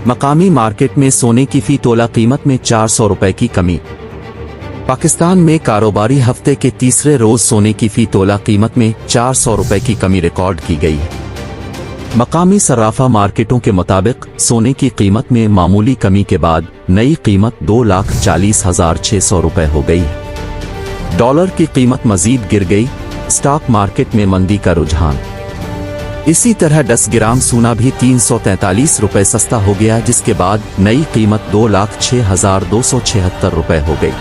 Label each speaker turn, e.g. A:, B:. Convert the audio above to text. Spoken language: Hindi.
A: मकामी मार्केट में सोने की फी तोला कीमत में 400 रुपए की कमी। पाकिस्तान में कारोबारी हफ्ते के तीसरे रोज सोने की फी तोला कीमत में 400 रुपए की कमी रिकॉर्ड की गई है। मकामी सर्राफा मार्केटों के मुताबिक सोने की कीमत में मामूली कमी के बाद नई कीमत 2,40,600 रुपए हो गई है। डॉलर की कीमत मजीद गिर गई। स्टॉक मार्केट में मंदी का रुझान। इसी तरह 10 ग्राम सोना भी 343 रुपए सस्ता हो गया, जिसके बाद नई कीमत 2,06,276 रुपए हो गई।